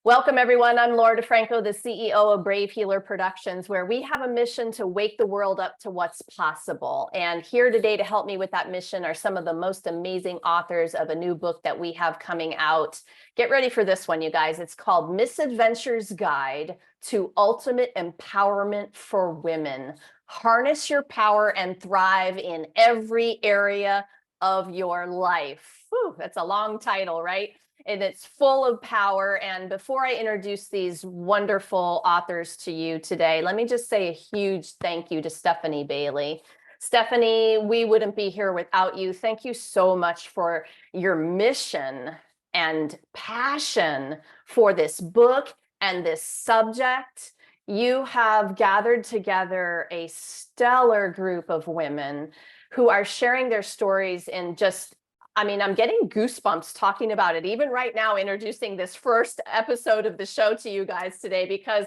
Welcome, everyone. I'm Laura DeFranco, the CEO of Brave Healer Productions, where we have a mission to wake the world up to what's possible. And here today to help me with that mission are some of the most amazing authors of a new book that we have coming out. Get ready for this one, you guys. It's called Misadventures Guide to Ultimate Empowerment for Women. Harness your power and thrive in every area of your life. Whew, that's a long title, right? And it's full of power. And before I introduce these wonderful authors to you today, let me just say a huge thank you to Stephanie Bailey. Stephanie, we wouldn't be here without you. Thank you so much for your mission and passion for this book and this subject. You have gathered together a stellar group of women who are sharing their stories in just, I'm getting goosebumps talking about it, even right now, introducing this first episode of the show to you guys today, because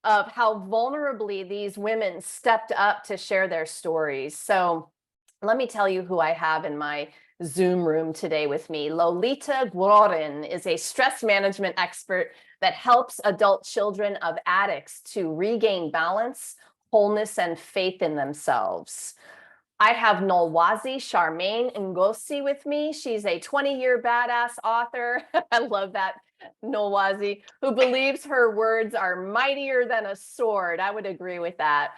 of how vulnerably these women stepped up to share their stories. So let me tell you who I have in my Zoom room today with me. Lolita Guorin is a stress management expert that helps adult children of addicts to regain balance, wholeness, and faith in themselves. I have Nolwazi Charmaine Nkosi with me. She's a 20-year badass author. I love that, Nolwazi, who believes her words are mightier than a sword. I would agree with that.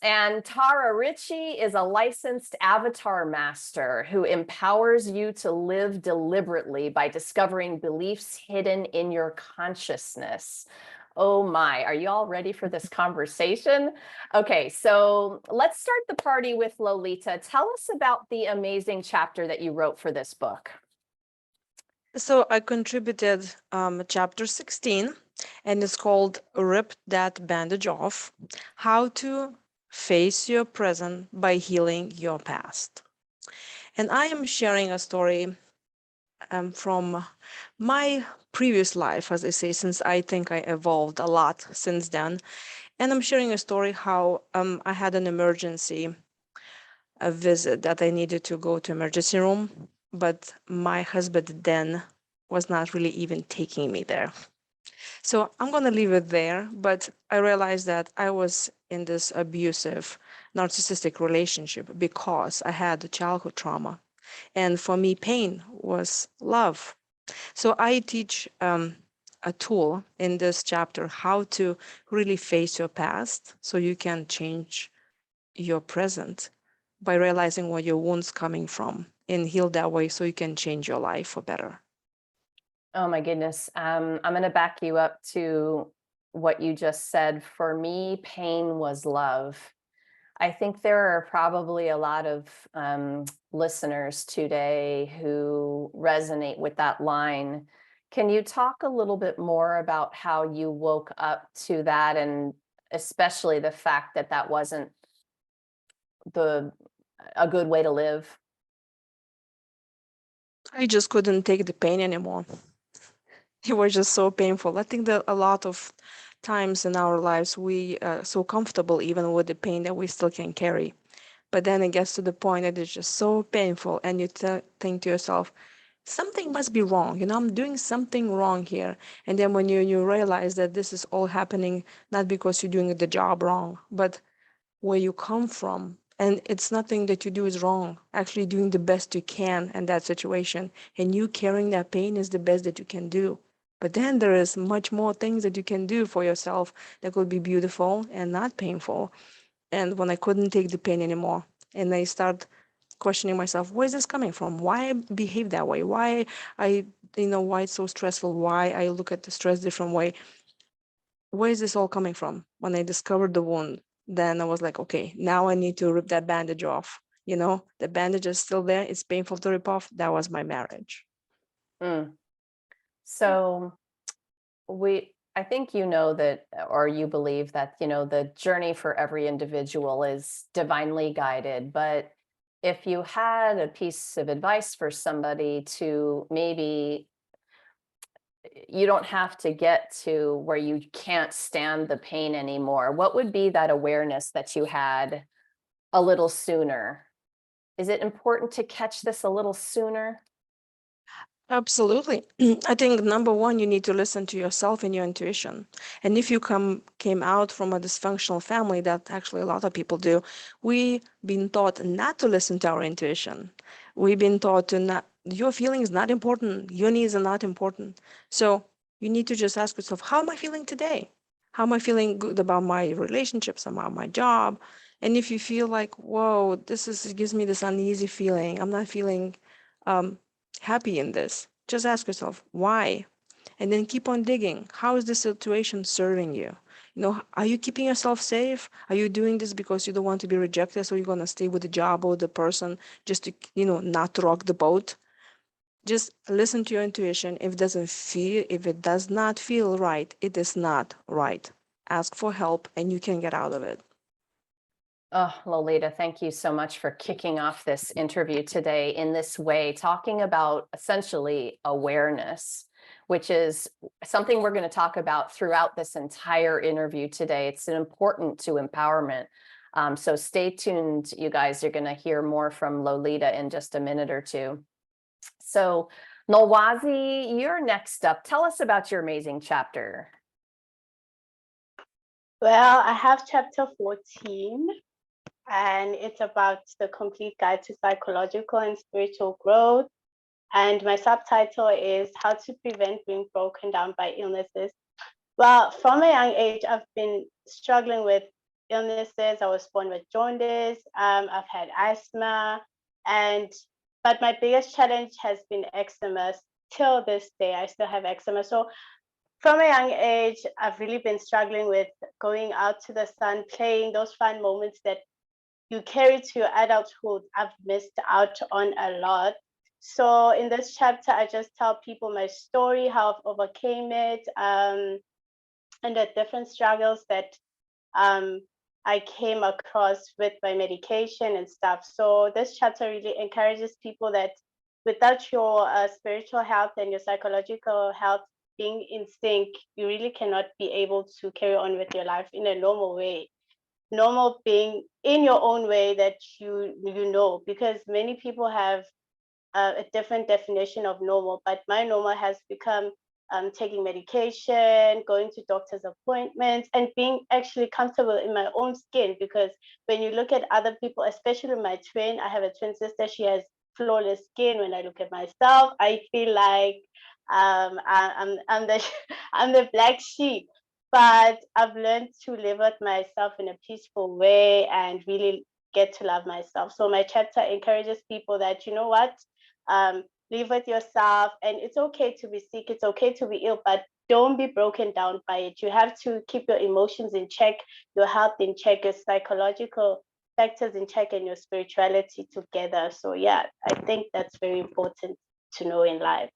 And Tara Ritchie is a licensed avatar master who empowers you to live deliberately by discovering beliefs hidden in your consciousness. Oh my, are you all ready for this conversation? Okay, so let's start the party with Lolita. Tell us about the amazing chapter that you wrote for this book. So I contributed chapter 16, and it's called Rip That Bandage Off, How to Face Your Present by Healing Your Past. And I am sharing a story from my previous life, as I say, since I think I evolved a lot since then. And I'm sharing a story how I had an emergency, a visit that I needed to go to emergency room, but my husband then was not really even taking me there. So I'm going to leave it there, but I realized that I was in this abusive, narcissistic relationship because I had childhood trauma. And for me, pain was love. So I teach a tool in this chapter how to really face your past so you can change your present by realizing where your wounds coming from and heal that way so you can change your life for better. Oh my goodness. I'm going to back you up to what you just said. For me, pain was love. I think there are probably a lot of listeners today who resonate with that line. Can you talk a little bit more about how you woke up to that, and especially the fact that that wasn't a good way to live? I just couldn't take the pain anymore. It was just so painful. I think that a lot of times in our lives, we are so comfortable even with the pain that we still can carry. But then it gets to the point that it's just so painful, and you think to yourself, something must be wrong. I'm doing something wrong here. And then when you realize that this is all happening, not because you're doing the job wrong, but where you come from. And it's nothing that you do is wrong. Actually doing the best you can in that situation. And you carrying that pain is the best that you can do. But then there is much more things that you can do for yourself that could be beautiful and not painful. And when I couldn't take the pain anymore, and I start questioning myself, where is this coming from? Why I behave that way? Why why it's so stressful? Why I look at the stress different way? Where is this all coming from? When I discovered the wound, then I was like, okay, now I need to rip that bandage off. The bandage is still there. It's painful to rip off. That was my marriage. So I think you know that, or you believe that, the journey for every individual is divinely guided. But if you had a piece of advice for somebody to maybe, you don't have to get to where you can't stand the pain anymore, what would be that awareness that you had a little sooner? Is it important to catch this a little sooner? Absolutely. I think number one, you need to listen to yourself and your intuition. And if you came out from a dysfunctional family, that actually a lot of people do, we've been taught not to listen to our intuition. We've been taught to not, your feelings not important, your needs are not important. So you need to just ask yourself, how am I feeling today? How am I feeling good about my relationships, about my job? And if you feel like, whoa, it gives me this uneasy feeling, I'm not feeling um, happy in this. Just ask yourself why, and then keep on digging. How is the situation serving you? Are you keeping yourself safe? Are you doing this because you don't want to be rejected, so you're gonna stay with the job or the person just to, not to rock the boat? Just listen to your intuition. If it does not feel right, it is not right. Ask for help, and you can get out of it. Oh, Lolita, thank you so much for kicking off this interview today in this way, talking about essentially awareness, which is something we're going to talk about throughout this entire interview today. It's important to empowerment. So stay tuned, you guys. You're going to hear more from Lolita in just a minute or two. So, Nolwazi, you're next up. Tell us about your amazing chapter. Well, I have chapter 14. And it's about the complete guide to psychological and spiritual growth. And my subtitle is How to Prevent Being Broken Down by Illnesses. Well, from a young age, I've been struggling with illnesses. I was born with jaundice. I've had asthma, but my biggest challenge has been eczema. Till this day, I still have eczema. So from a young age, I've really been struggling with going out to the sun, playing those fun moments that you carry to your adulthood. I've missed out on a lot. So in this chapter, I just tell people my story, how I've overcame it, and the different struggles that I came across with my medication and stuff. So this chapter really encourages people that without your spiritual health and your psychological health being in sync, you really cannot be able to carry on with your life in a normal way. Normal being in your own way that you know, because many people have a different definition of normal, but my normal has become taking medication, going to doctor's appointments, and being actually comfortable in my own skin. Because when you look at other people, especially my twin, I have a twin sister, she has flawless skin. When I look at myself, I feel like I'm the I'm the black sheep. But I've learned to live with myself in a peaceful way and really get to love myself. So my chapter encourages people that, you know what, live with yourself, and it's okay to be sick, it's okay to be ill, but don't be broken down by it. You have to keep your emotions in check, your health in check, your psychological factors in check, and your spirituality together. So yeah, I think that's very important to know in life.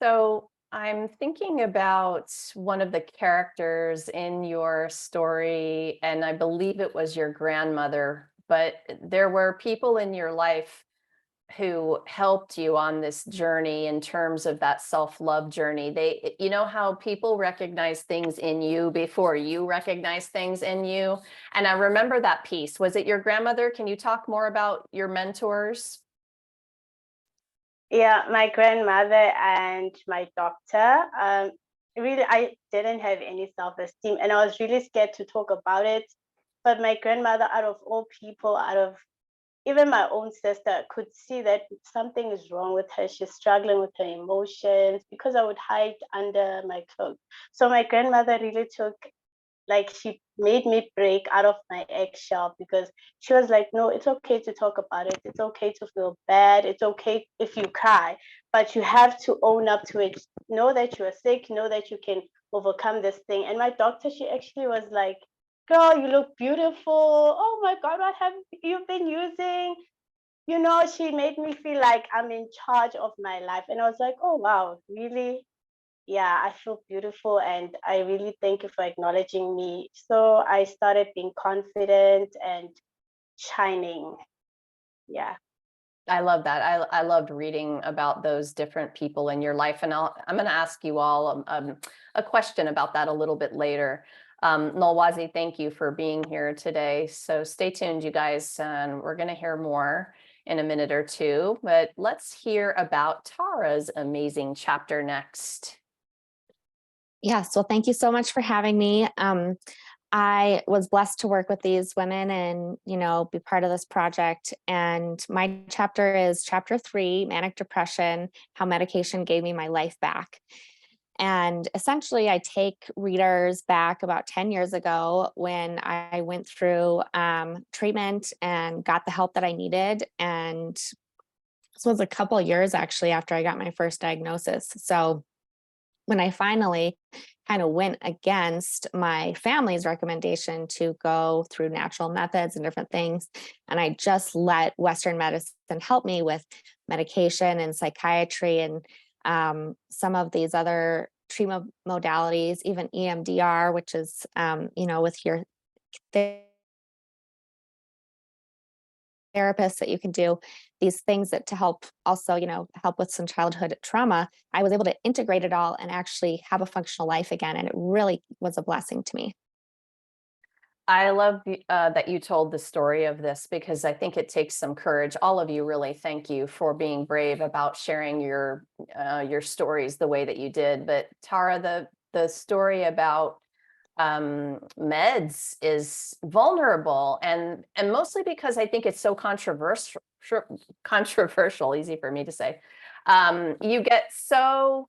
So I'm thinking about one of the characters in your story, and I believe it was your grandmother, but there were people in your life who helped you on this journey in terms of that self-love journey. You know how people recognize things in you before you recognize things in you. And I remember that piece. Was it your grandmother? Can you talk more about your mentors? Yeah, my grandmother and my doctor. Really, I didn't have any self-esteem, and I was really scared to talk about it. But my grandmother, out of all people, out of even my own sister, could see that something is wrong with her. She's struggling with her emotions because I would hide under my clothes. So my grandmother really took, like, she made me break out of my eggshell, because she was like, no, it's okay to talk about it, it's okay to feel bad, it's okay if you cry, but you have to own up to it. Know that you are sick, know that you can overcome this thing. And my doctor, she actually was like, girl, you look beautiful, oh my god, what have you been using? You know, she made me feel like I'm in charge of my life. And I was like, oh wow, really? Yeah, I feel beautiful, and I really thank you for acknowledging me. So I started being confident and shining. Yeah. I love that. I loved reading about those different people in your life, and I'm going to ask you all a question about that a little bit later. Nolwazi, thank you for being here today. So stay tuned, you guys, and we're going to hear more. in a minute or two, but let's hear about Tara's amazing chapter next. Yes, well, thank you so much for having me. I was blessed to work with these women and, be part of this project. And my chapter is chapter 3, Manic Depression, How Medication Gave Me My Life Back. And essentially, I take readers back about 10 years ago when I went through treatment and got the help that I needed. And this was a couple of years actually after I got my first diagnosis. So when I finally kind of went against my family's recommendation to go through natural methods and different things, and I just let Western medicine help me with medication and psychiatry and some of these other treatment modalities, even EMDR, which is, with your therapists that you can do these things that to help also, help with some childhood trauma. I was able to integrate it all and actually have a functional life again. And it really was a blessing to me. I love that you told the story of this, because I think it takes some courage. All of you, really, thank you for being brave about sharing your stories the way that you did. But Tara, the story about meds is vulnerable, and mostly because I think it's so controversial, easy for me to say. You get so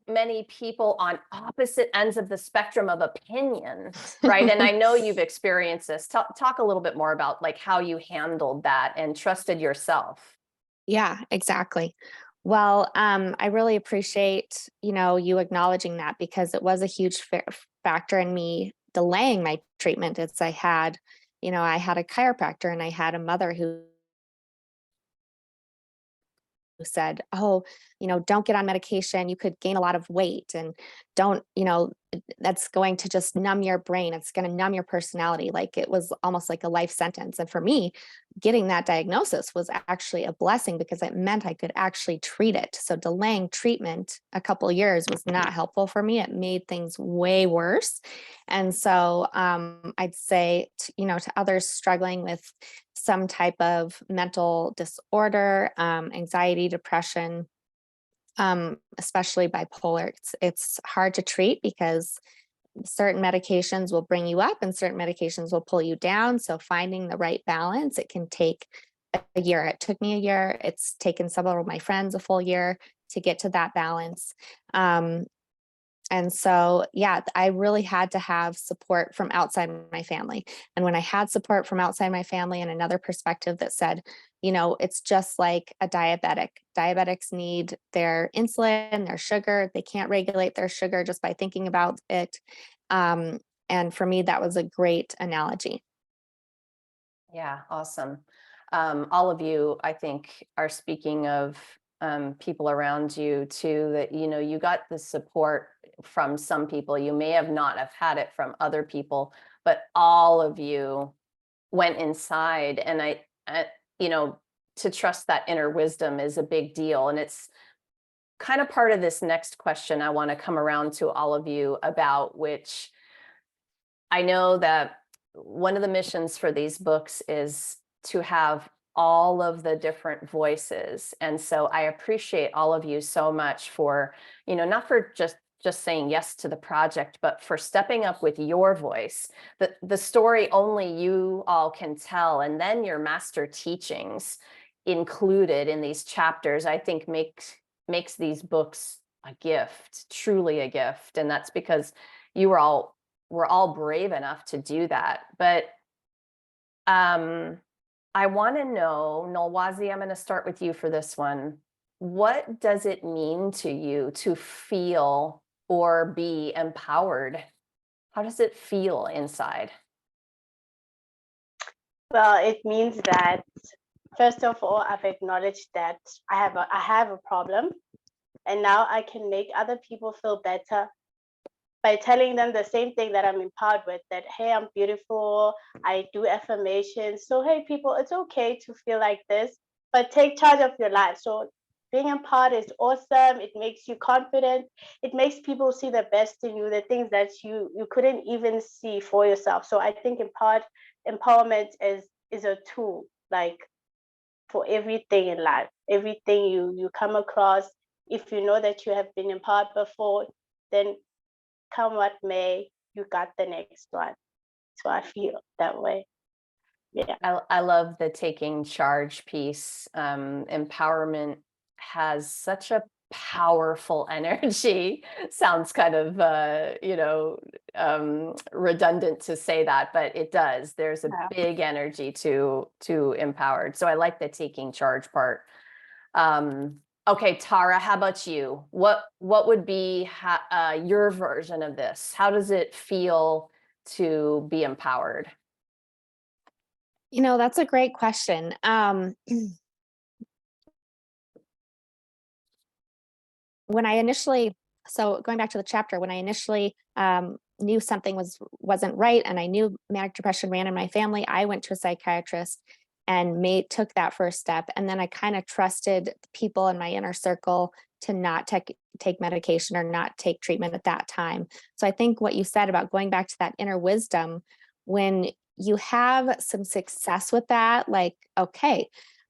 many people on opposite ends of the spectrum of opinion, right? And I know you've experienced this. Talk a little bit more about like how you handled that and trusted yourself. Yeah, exactly. Well, I really appreciate, you acknowledging that, because it was a huge factor in me delaying my treatment. I had a chiropractor and I had a mother who said, oh, don't get on medication. You could gain a lot of weight, and don't, that's going to just numb your brain. It's going to numb your personality. Like, it was almost like a life sentence. And for me, getting that diagnosis was actually a blessing, because it meant I could actually treat it. So delaying treatment a couple of years was not helpful for me. It made things way worse. And so I'd say, to others struggling with some type of mental disorder, anxiety, depression, especially bipolar, it's hard to treat because certain medications will bring you up and certain medications will pull you down. So finding the right balance, it can take a year. It took me a year. It's taken several of my friends a full year to get to that balance. And so, yeah, I really had to have support from outside my family. And when I had support from outside my family and another perspective that said, it's just like a diabetic. Diabetics need their insulin, their sugar. They can't regulate their sugar just by thinking about it. And for me, that was a great analogy. Yeah, awesome. All of you, I think, are speaking of people around you too, that, you got the support from some people. You may have not have had it from other people, but all of you went inside. And I to trust that inner wisdom is a big deal. And it's kind of part of this next question I want to come around to all of you about, which I know that one of the missions for these books is to have all of the different voices. And so I appreciate all of you so much for, not for just saying yes to the project, but for stepping up with your voice. The story only you all can tell, and then your master teachings included in these chapters, I think makes these books a gift, truly a gift. And that's because we're all brave enough to do that. But I want to know, Nolwazi, I'm going to start with you for this one. What does it mean to you to feel or be empowered? How does it feel inside? Well, it means that, first of all, I've acknowledged that I have a problem, and now I can make other people feel better by telling them the same thing that I'm empowered with, that, hey, I'm beautiful, I do affirmations. So, hey, people, it's okay to feel like this, but take charge of your life. So being empowered is awesome. It makes you confident. It makes people see the best in you, the things that you couldn't even see for yourself. So I think empowerment is a tool. like for everything in life, everything you come across. If you know that you have been empowered before, then come what may, you got the next one. So I feel that way. Yeah. I love the taking charge piece. Empowerment has such a powerful energy. Sounds kind of, redundant to say that, but it does. There's a Yeah. big energy to empowered. So I like the taking charge part. Okay, Tara, how about you? What would be your version of this? How does it feel to be empowered? That's a great question. When I initially, so going back to the chapter, when I initially knew something wasn't right, and I knew manic depression ran in my family, I went to a psychiatrist and took that first step. And then I kind of trusted the people in my inner circle to not take medication or not take treatment at that time. So I think what you said about going back to that inner wisdom, when you have some success with that, like, okay,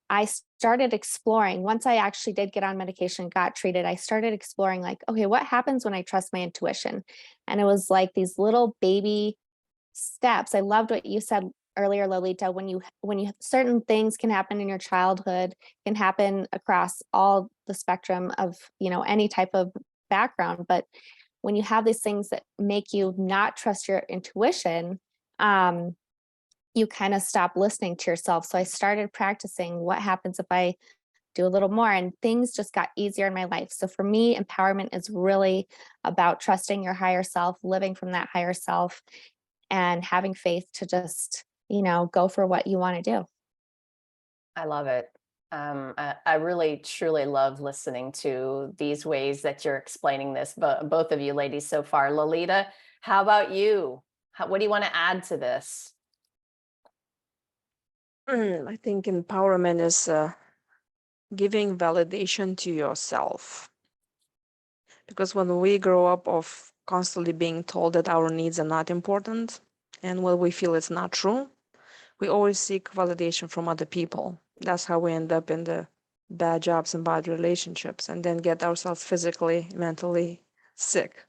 I started exploring, once I actually did get on medication, got treated, I started exploring like, okay, what happens when I trust my intuition? And it was like these little baby steps. I loved what you said earlier, Lolita, when you certain things can happen in your childhood, can happen across all the spectrum of, any type of background. But when you have these things that make you not trust your intuition, you kind of stop listening to yourself. So I started practicing what happens if I do a little more, and things just got easier in my life. So for me, empowerment is really about trusting your higher self, living from that higher self, and having faith to just, go for what you want to do. I love it. I really, truly love listening to these ways that you're explaining this, both of you ladies so far. Lolita, how about you? What do you want to add to this? I think empowerment is giving validation to yourself. Because when we grow up of constantly being told that our needs are not important and what we feel is not true, we always seek validation from other people. That's how we end up in the bad jobs and bad relationships, and then get ourselves physically, mentally sick.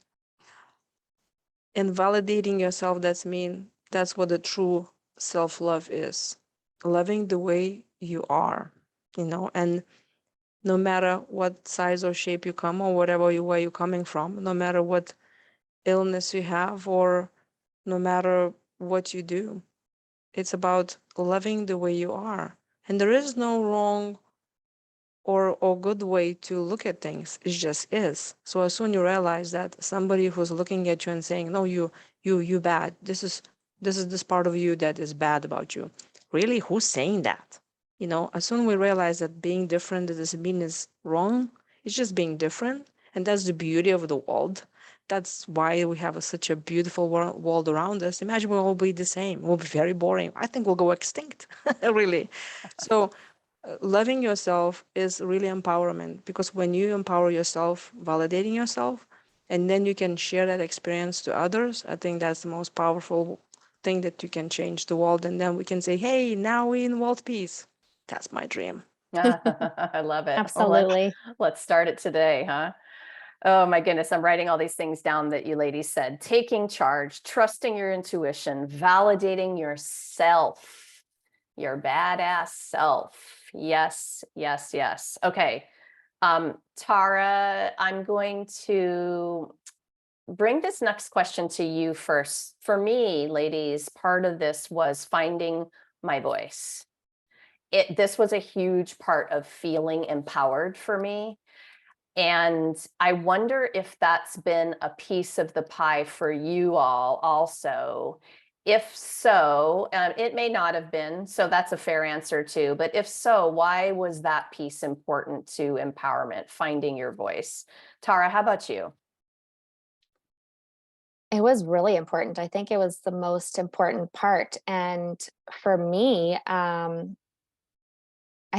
And validating yourself, that's what the true self-love is. Loving the way you are, and no matter what size or shape you come, or where you're coming from, no matter what illness you have, or no matter what you do, it's about loving the way you are. And there is no wrong or good way to look at things. It just is. So as soon you realize that somebody who's looking at you and saying, no, you bad, this is this part of you that is bad about you. Really, who's saying that? As soon we realize that being different doesn't mean is wrong, it's just being different. And that's the beauty of the world. That's why we have such a beautiful world around us. Imagine we'll all be the same. We'll be very boring. I think we'll go extinct, really. So loving yourself is really empowerment, because when you empower yourself, validating yourself, and then you can share that experience to others, I think that's the most powerful thing, that you can change the world. And then we can say, hey, now we're in world peace. That's my dream. I love it. Absolutely. Let's start it today, huh? Oh my goodness, I'm writing all these things down that you ladies said. Taking charge, trusting your intuition, validating yourself, your badass self. Yes, yes, yes. Okay. Tara, I'm going to bring this next question to you first. For me, ladies, part of this was finding my voice. This was a huge part of feeling empowered for me. And I wonder if that's been a piece of the pie for you all also. If so, it may not have been, so that's a fair answer too. But if so, why was that piece important to empowerment, finding your voice? Tara, how about you? It was really important. I think it was the most important part. And for me, I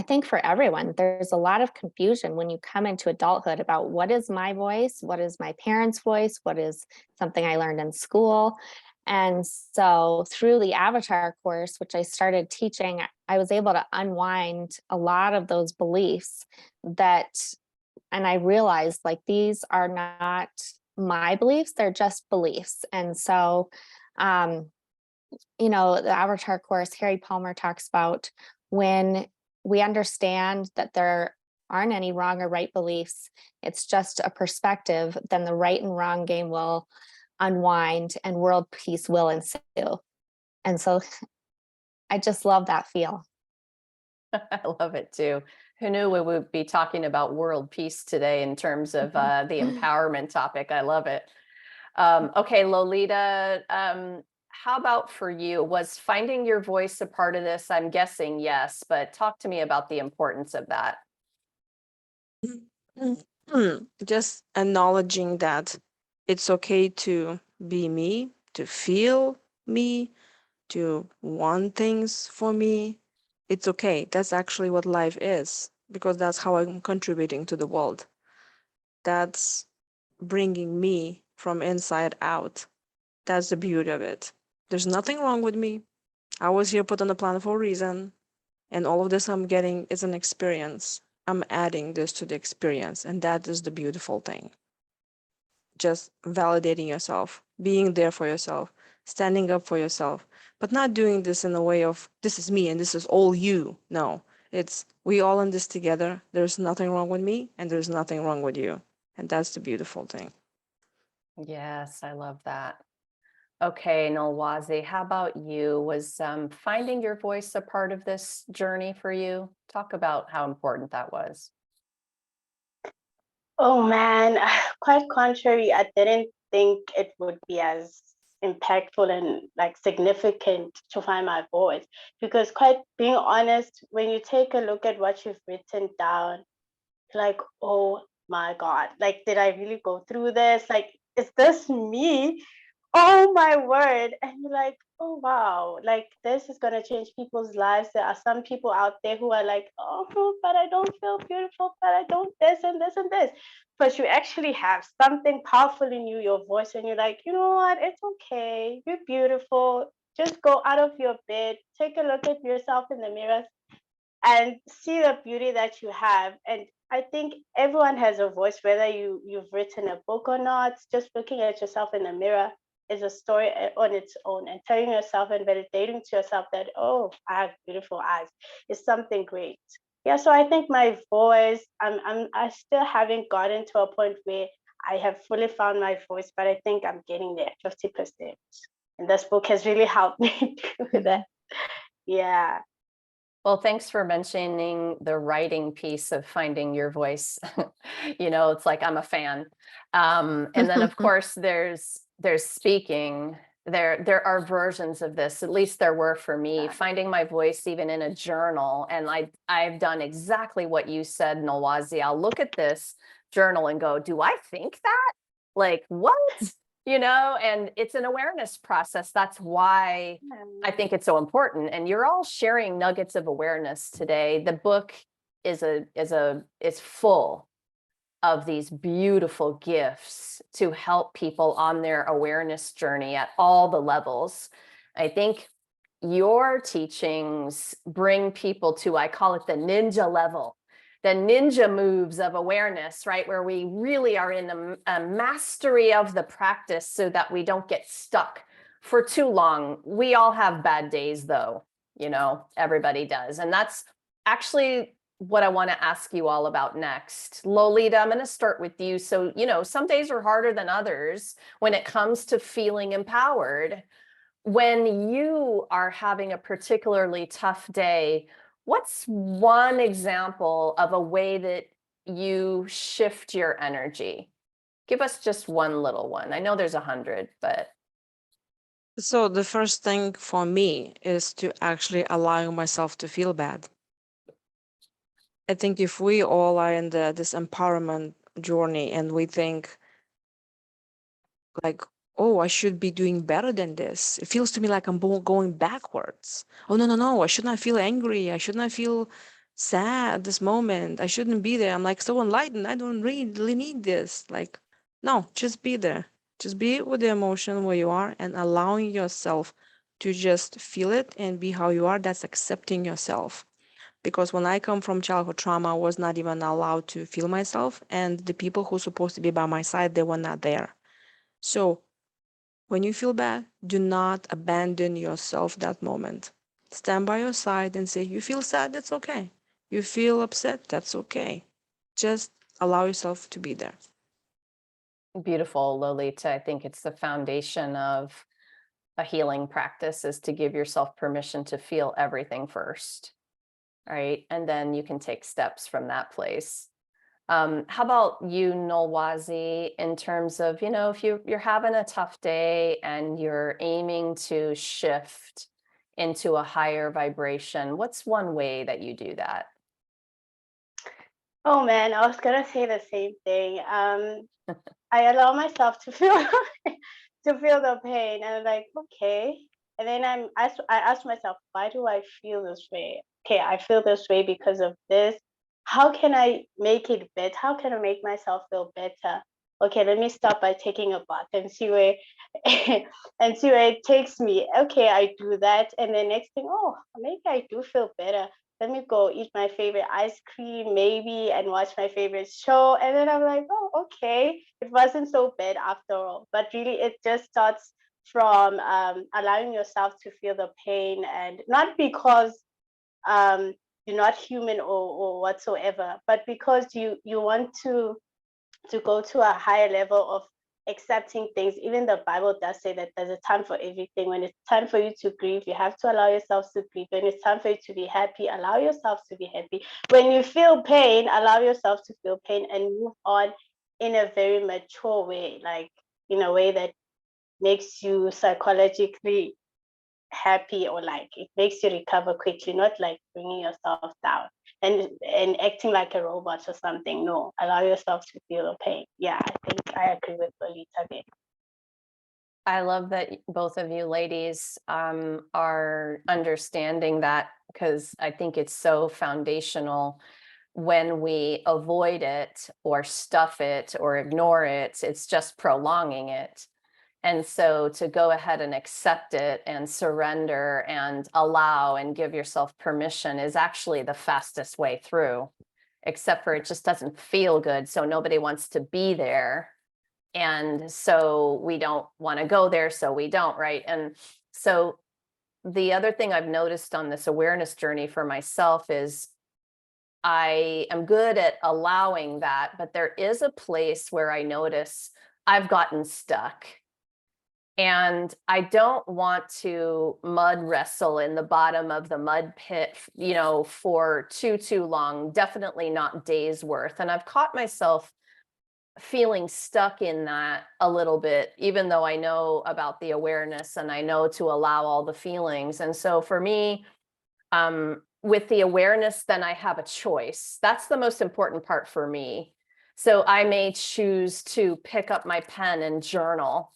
think for everyone, there's a lot of confusion when you come into adulthood about what is my voice, what is my parents' voice, what is something I learned in school. And so through the avatar course, which I started teaching, I was able to unwind a lot of those beliefs and I realized like these are not my beliefs, they're just beliefs. And so, the avatar course, Harry Palmer talks about when we understand that there aren't any wrong or right beliefs, it's just a perspective, then the right and wrong game will unwind and world peace will ensue. And so I just love that feel. I love it too. Who knew we would be talking about world peace today in terms of the empowerment topic? I love it. Okay, Lolita, how about for you? Was finding your voice a part of this? I'm guessing yes, but talk to me about the importance of that. Just acknowledging that it's okay to be me, to feel me, to want things for me. It's okay. That's actually what life is, because that's how I'm contributing to the world. That's bringing me from inside out. That's the beauty of it. There's nothing wrong with me. I was here put on the planet for a reason, and all of this I'm getting is an experience. I'm adding this to the experience, and that is the beautiful thing. Just validating yourself, being there for yourself, standing up for yourself, but not doing this in a way of this is me and this is all you. No, it's we all in this together. There's nothing wrong with me and there's nothing wrong with you. And that's the beautiful thing. Yes, I love that. Okay, Nolwazi, how about you? Was finding your voice a part of this journey for you? Talk about how important that was. Oh man, quite contrary. I didn't think it would be as impactful and like significant to find my voice, because quite being honest, when you take a look at what you've written down, like, oh my God, like, did I really go through this? Like, is this me? Oh my word. And you're like, oh wow, like this is gonna change people's lives. There are some people out there who are like, oh, but I don't feel beautiful, but I don't this and this and this. But you actually have something powerful in you, your voice, and you're like, you know what, it's okay, you're beautiful. Just go out of your bed, take a look at yourself in the mirror and see the beauty that you have. And I think everyone has a voice, whether you've written a book or not. Just looking at yourself in the mirror is a story on its own, and telling yourself and validating to yourself that, oh, I have beautiful eyes is something great. Yeah, so I think my voice, I still haven't gotten to a point where I have fully found my voice, but I think I'm getting there 50%. And this book has really helped me do that. Yeah. Well, thanks for mentioning the writing piece of finding your voice. It's like I'm a fan. And then of course there's speaking. There are versions of this, at least there were for me, Yeah. finding my voice even in a journal. And I've done exactly what you said, Nolwazi. I'll look at this journal and go, do I think that? Like, what? And it's an awareness process. That's why I think it's so important. And you're all sharing nuggets of awareness today. The book is full of these beautiful gifts to help people on their awareness journey at all the levels. I think your teachings bring people to, I call it the ninja level, the ninja moves of awareness, right? Where we really are in a mastery of the practice so that we don't get stuck for too long. We all have bad days though, everybody does. And that's actually what I want to ask you all about next. Lolita, I'm going to start with you. So, some days are harder than others when it comes to feeling empowered. When you are having a particularly tough day, what's one example of a way that you shift your energy? Give us just one little one. I know there's 100, but. So the first thing for me is to actually allow myself to feel bad. I think if we all are in this empowerment journey and we think like, oh, I should be doing better than this. It feels to me like I'm going backwards. Oh, no. I should not feel angry. I should not feel sad this moment. I shouldn't be there. I'm like so enlightened. I don't really need this. Like, no, just be there. Just be with the emotion where you are and allowing yourself to just feel it and be how you are. That's accepting yourself. Because when I come from childhood trauma, I was not even allowed to feel myself, and the people who are supposed to be by my side, they were not there. So when you feel bad, do not abandon yourself that moment. Stand by your side and say, you feel sad, that's okay. You feel upset, that's okay. Just allow yourself to be there. Beautiful, Lolita. I think it's the foundation of a healing practice, is to give yourself permission to feel everything first, right? And then you can take steps from that place. How about you, Nolwazi, in terms of, if you're having a tough day and you're aiming to shift into a higher vibration, what's one way that you do that? Oh man, I was gonna say the same thing. I allow myself to feel to feel the pain, and I'm like, okay. And then I ask myself, why do I feel this way? Okay, I feel this way because of this. How can I make it better? How can I make myself feel better? Okay, let me start by taking a bath and see where and see where it takes me. Okay, I do that, and the next thing, oh, maybe I do feel better. Let me go eat my favorite ice cream, maybe, and watch my favorite show. And then I'm like, oh, okay, it wasn't so bad after all. But really, it just starts from allowing yourself to feel the pain, and not because you're not human or whatsoever, but because you want to go to a higher level of accepting things. Even the Bible does say that there's a time for everything. When it's time for you to grieve, you have to allow yourself to grieve. When it's time for you to be happy, allow yourself to be happy. When you feel pain, allow yourself to feel pain and move on in a very mature way, like in a way that makes you psychologically happy, or like it makes you recover quickly, not like bringing yourself down and acting like a robot or something. No, allow yourself to feel the pain. Yeah, I think I agree with Lolita there. I love that both of you ladies are understanding that, because I think it's so foundational. When we avoid it or stuff it or ignore it, it's just prolonging it. And so to go ahead and accept it and surrender and allow and give yourself permission is actually the fastest way through, except for it just doesn't feel good. So nobody wants to be there. And so we don't want to go there. So we don't, right? And so the other thing I've noticed on this awareness journey for myself is I am good at allowing that, but there is a place where I notice I've gotten stuck. And I don't want to mud wrestle in the bottom of the mud pit, for too long, definitely not days worth. And I've caught myself feeling stuck in that a little bit, even though I know about the awareness and I know to allow all the feelings. And so for me, with the awareness, then I have a choice. That's the most important part for me. So I may choose to pick up my pen and journal.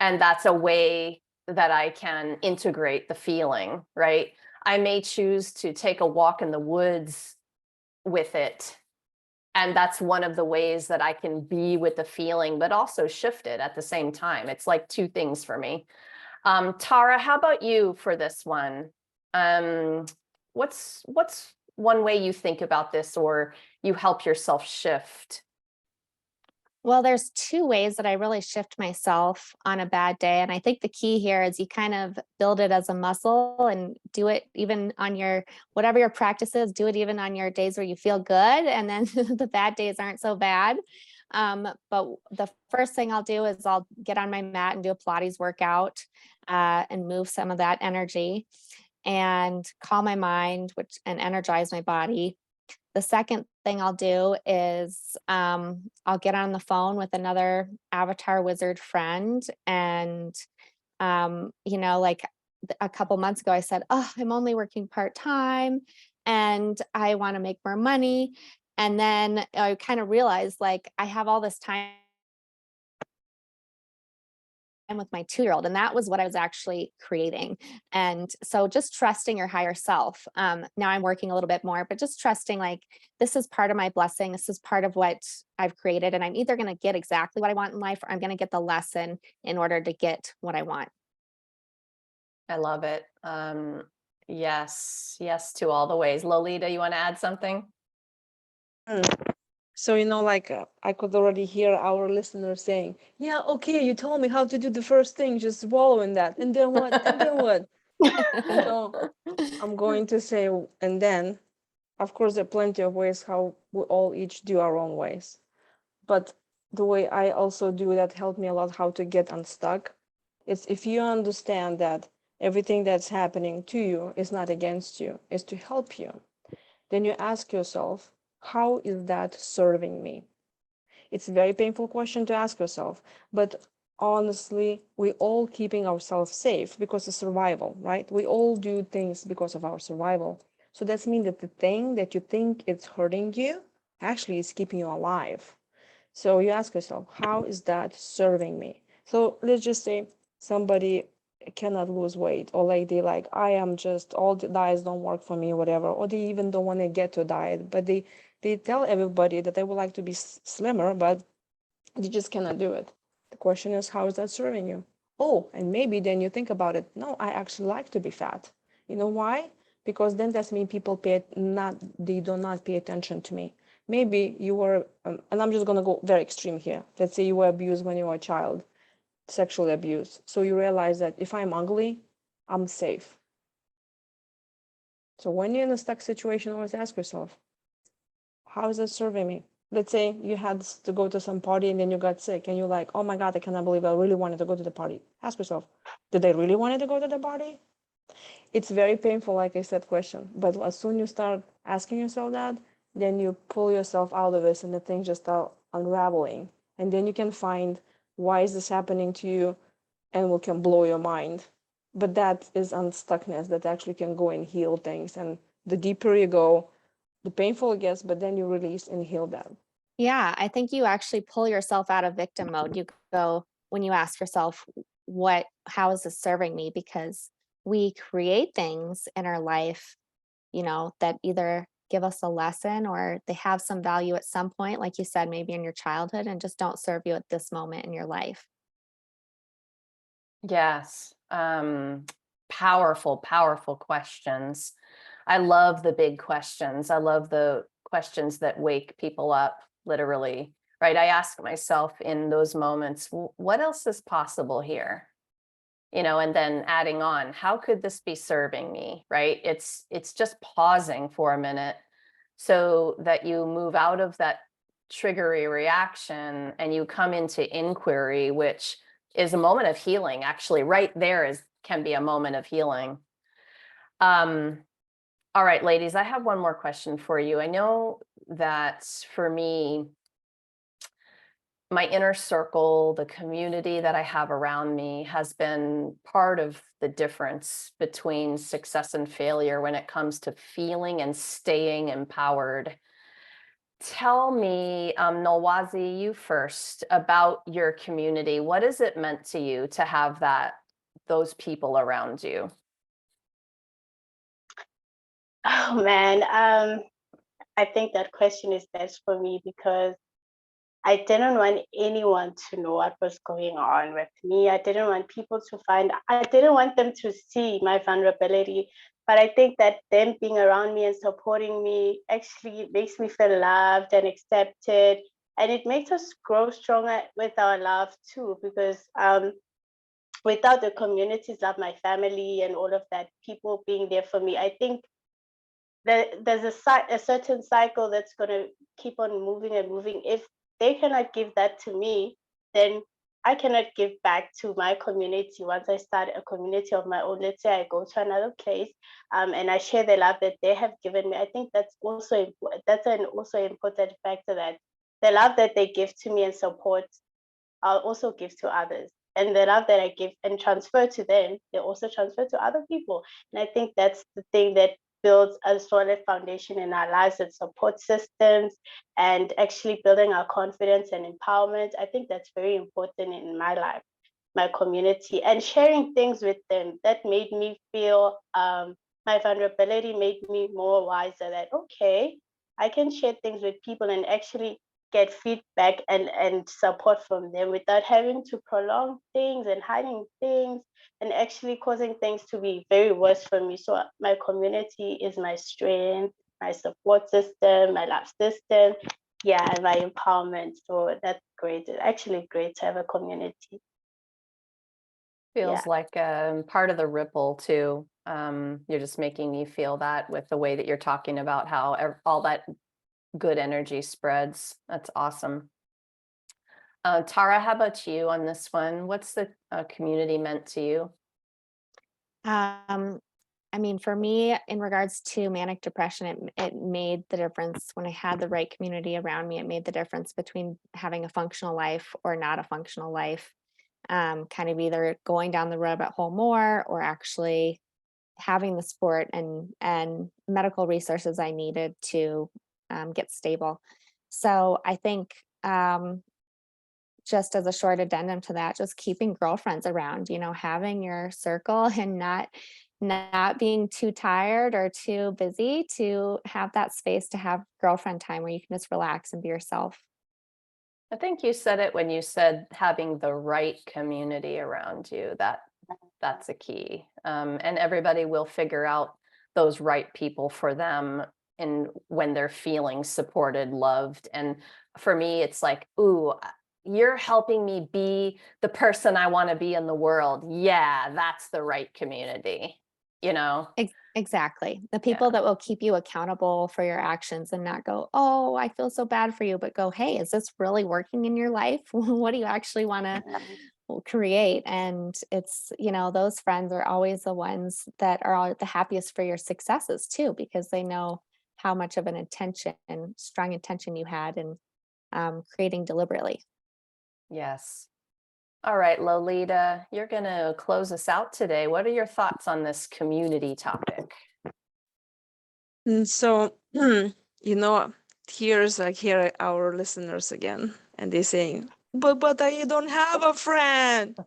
And that's a way that I can integrate the feeling, right? I may choose to take a walk in the woods with it. And that's one of the ways that I can be with the feeling, but also shift it at the same time. It's like two things for me. Tara, how about you for this one? What's one way you think about this, or you help yourself shift? Well, there's two ways that I really shift myself on a bad day. And I think the key here is you kind of build it as a muscle and do it even on your, whatever your practice is, do it even on your days where you feel good. And then the bad days aren't so bad. But the first thing I'll do is I'll get on my mat and do a Pilates workout and move some of that energy and calm my mind, and energize my body. The second thing I'll do is I'll get on the phone with another avatar wizard friend. And, like a couple months ago, I said, oh, I'm only working part-time and I want to make more money. And then I kind of realized, like, I have all this time with my 2-year-old, and that was what I was actually creating. And so just trusting your higher self. Now I'm working a little bit more, but just trusting like, this is part of my blessing. This is part of what I've created. And I'm either going to get exactly what I want in life, or I'm going to get the lesson in order to get what I want. I love it. Yes, yes to all the ways. Lolita, you want to add something? So, like I could already hear our listeners saying, yeah, okay, you told me how to do the first thing, just swallow in that. And then what? And then what? So I'm going to say, and then, of course, there are plenty of ways how we all each do our own ways. But the way I also do that helped me a lot how to get unstuck. It's if you understand that everything that's happening to you is not against you, is to help you, then you ask yourself, how is that serving me? It's a very painful question to ask yourself, but honestly, we all keeping ourselves safe because of survival, right? We all do things because of our survival. So that means that the thing that you think it's hurting you actually is keeping you alive. So you ask yourself, how is that serving me? So let's just say somebody cannot lose weight, or like they like, I am just, all the diets don't work for me, whatever, or they even don't want to get to a diet, but they tell everybody that they would like to be slimmer, but they just cannot do it. The question is, how is that serving you? Oh, and maybe then you think about it. No, I actually like to be fat. You know why? Because then that means people they do not pay attention to me. Maybe you were, and I'm just going to go very extreme here. Let's say you were abused when you were a child, sexual abuse. So you realize that if I'm ugly, I'm safe. So when you're in a stuck situation, always ask yourself, how is that serving me? Let's say you had to go to some party and then you got sick and you're like, oh my God, I cannot believe I really wanted to go to the party. Ask yourself, did I really wanted to go to the party? It's very painful, like I said, question. But as soon as you start asking yourself that, then you pull yourself out of this and the things just start unraveling. And then you can find, why is this happening to you? And it can blow your mind. But that is unstuckness that actually can go and heal things. And the deeper you go, the painful it gets, but then you release and heal that. Yeah, I think you actually pull yourself out of victim mode. You go, when you ask yourself, how is this serving me? Because we create things in our life, that either give us a lesson or they have some value at some point, like you said, maybe in your childhood, and just don't serve you at this moment in your life. Yes. Powerful, powerful questions. I love the big questions. I love the questions that wake people up, literally, right? I ask myself in those moments, what else is possible here? And then adding on, how could this be serving me, right? It's just pausing for a minute so that you move out of that triggery reaction and you come into inquiry, which is a moment of healing. Actually, right there can be a moment of healing. All right, ladies, I have one more question for you. I know that for me, my inner circle, the community that I have around me has been part of the difference between success and failure when it comes to feeling and staying empowered. Tell me, Nolwazi, you first, about your community. What has it meant to you to have those people around you? Oh man, I think that question is best for me because I didn't want anyone to know what was going on with me. I didn't want people to I didn't want them to see my vulnerability. But I think that them being around me and supporting me actually makes me feel loved and accepted. And it makes us grow stronger with our love too, because without the communities of my family and all of that, people being there for me, I think there's a certain cycle that's going to keep on moving and moving. If they cannot give that to me, then I cannot give back to my community. Once I start a community of my own, let's say I go to another place and I share the love that they have given me, I think that's also an also important factor, that the love that they give to me and support, I'll also give to others. And the love that I give and transfer to them, they also transfer to other people. And I think that's the thing that builds a solid foundation in our lives, and support systems, and actually building our confidence and empowerment. I think that's very important in my life. my community and sharing things with them that made me feel my vulnerability made me more wiser that, okay, I can share things with people and actually get feedback and support from them without having to prolong things and hiding things and actually causing things to be very worse for me. So my community is my strength, my support system, my love system, yeah, and my empowerment. So that's great. It's actually great to have a community. Feels Yeah. like part of the ripple too. You're just making me feel that with the way that you're talking about how all that good energy spreads. That's awesome. Tara, how about you on this one? What's the community meant to you? I mean, for me, in regards to manic depression, it made the difference when I had the right community around me. It made the difference between having a functional life or not a functional life. Kind of either going down the rabbit hole more or actually having the support and medical resources I needed to get stable. So I think just as a short addendum to that, just keeping girlfriends around, having your circle and not being too tired or too busy to have that space to have girlfriend time where you can just relax and be yourself. I think you said it when you said having the right community around you. That's a key. And everybody will figure out those right people for them and when they're feeling supported, loved. And for me, it's like, ooh, you're helping me be the person I want to be in the world. Yeah, that's the right community, Exactly. The people that will keep you accountable for your actions and not go, oh, I feel so bad for you, but go, hey, is this really working in your life? What do you actually want to create? And it's, those friends are always the ones that are the happiest for your successes too, because they know how much of an intention and strong intention you had in creating deliberately. Yes. All right, Lolita, you're going to close us out today. What are your thoughts on this community topic? And so, here our listeners again, and they saying, but I don't have a friend.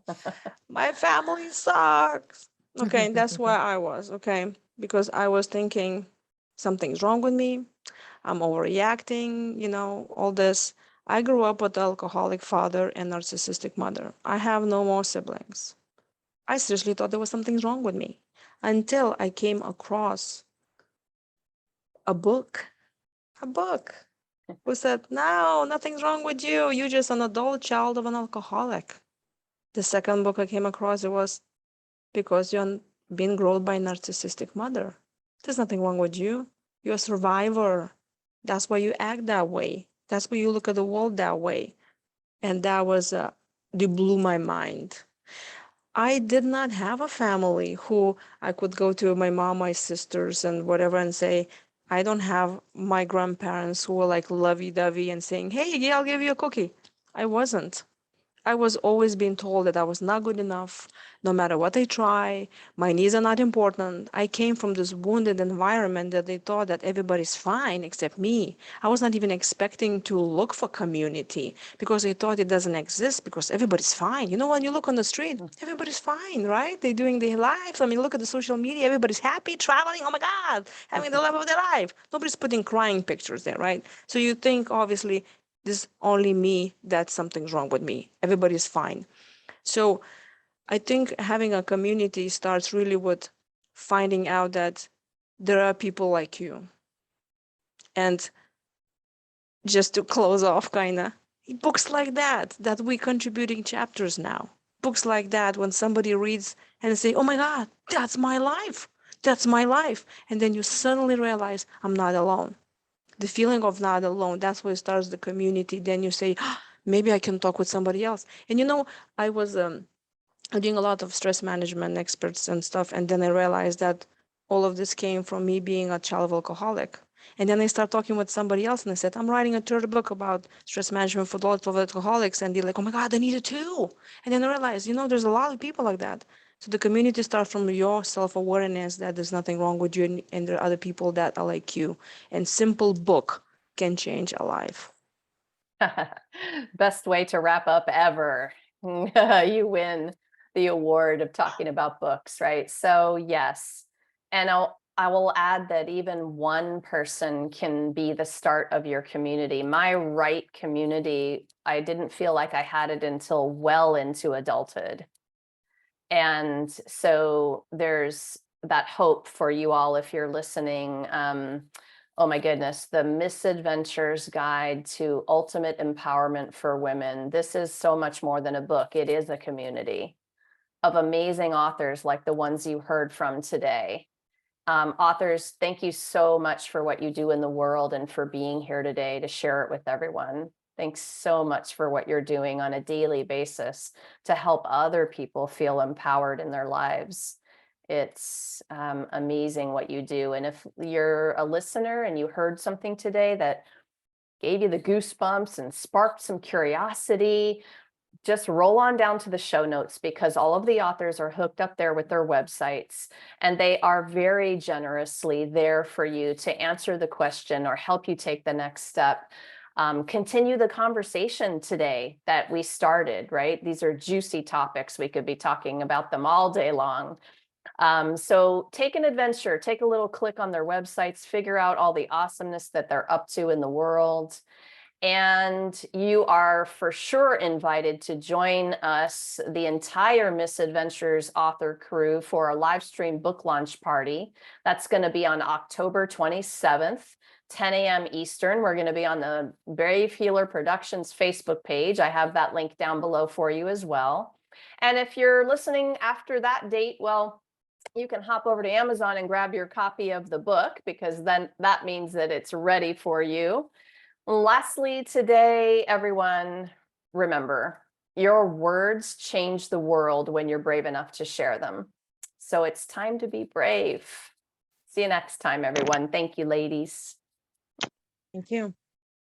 My family sucks. Okay, and that's where I was, okay? Because I was thinking something's wrong with me. I'm overreacting, all this. I grew up with an alcoholic father and narcissistic mother. I have no more siblings. I seriously thought there was something wrong with me until I came across a book who said, no, nothing's wrong with you. You're just an adult child of an alcoholic. The second book I came across, it was because you're being grown by a narcissistic mother. There's nothing wrong with you. You're a survivor. That's why you act that way. That's why you look at the world that way. And that was, they blew my mind. I did not have a family who I could go to, my mom, my sisters, and whatever, and say, I don't have my grandparents who were like lovey-dovey and saying, hey, yeah, I'll give you a cookie. I wasn't. I was always being told that I was not good enough, no matter what I try. My needs are not important. I came from this wounded environment that they thought that everybody's fine except me. I was not even expecting to look for community because they thought it doesn't exist because everybody's fine. When you look on the street, everybody's fine, right? They're doing their lives. I mean, look at the social media. Everybody's happy, traveling. Oh my God, having the love of their life. Nobody's putting crying pictures there, right? So you think, obviously, this only me, that something's wrong with me. Everybody's fine. So I think having a community starts really with finding out that there are people like you. And just to close off, kinda, books like that we're contributing chapters now. Books like that, when somebody reads and say, oh my God, that's my life. That's my life. And then you suddenly realize I'm not alone. The feeling of not alone, that's where starts the community. Then you say, maybe I can talk with somebody else. And I was doing a lot of stress management experts and stuff, and then I realized that all of this came from me being a child of alcoholic. And then I start talking with somebody else, and I said, I'm writing a third book about stress management for adults of alcoholics. And they're like, oh my God, I need it too. And then I realized, there's a lot of people like that. So the community starts from your self-awareness that there's nothing wrong with you, and there are other people that are like you. And simple book can change a life. Best way to wrap up ever. You win the award of talking about books, right? So yes, and I will add that even one person can be the start of your community. My right community, I didn't feel like I had it until well into adulthood. And so there's that hope for you all if you're listening. Oh my goodness, the Misadventures Guide to Ultimate Empowerment for Women. This is so much more than a book. It is a community of amazing authors like the ones you heard from today. Authors, thank you so much for what you do in the world and for being here today to share it with everyone. Thanks so much for what you're doing on a daily basis to help other people feel empowered in their lives. It's amazing what you do. And if you're a listener and you heard something today that gave you the goosebumps and sparked some curiosity, just roll on down to the show notes because all of the authors are hooked up there with their websites and they are very generously there for you to answer the question or help you take the next step. Continue the conversation today that we started, right? These are juicy topics. We could be talking about them all day long. So take an adventure, take a little click on their websites, figure out all the awesomeness that they're up to in the world. And you are for sure invited to join us, the entire Misadventures author crew, for a live stream book launch party. That's going to be on October 27th, 10 a.m. Eastern. We're going to be on the Brave Healer Productions Facebook page. I have that link down below for you as well. And if you're listening after that date, well, you can hop over to Amazon and grab your copy of the book because then that means that it's ready for you. Lastly, today, everyone, remember, your words change the world when you're brave enough to share them. So it's time to be brave. See you next time, everyone. Thank you, ladies. Thank you.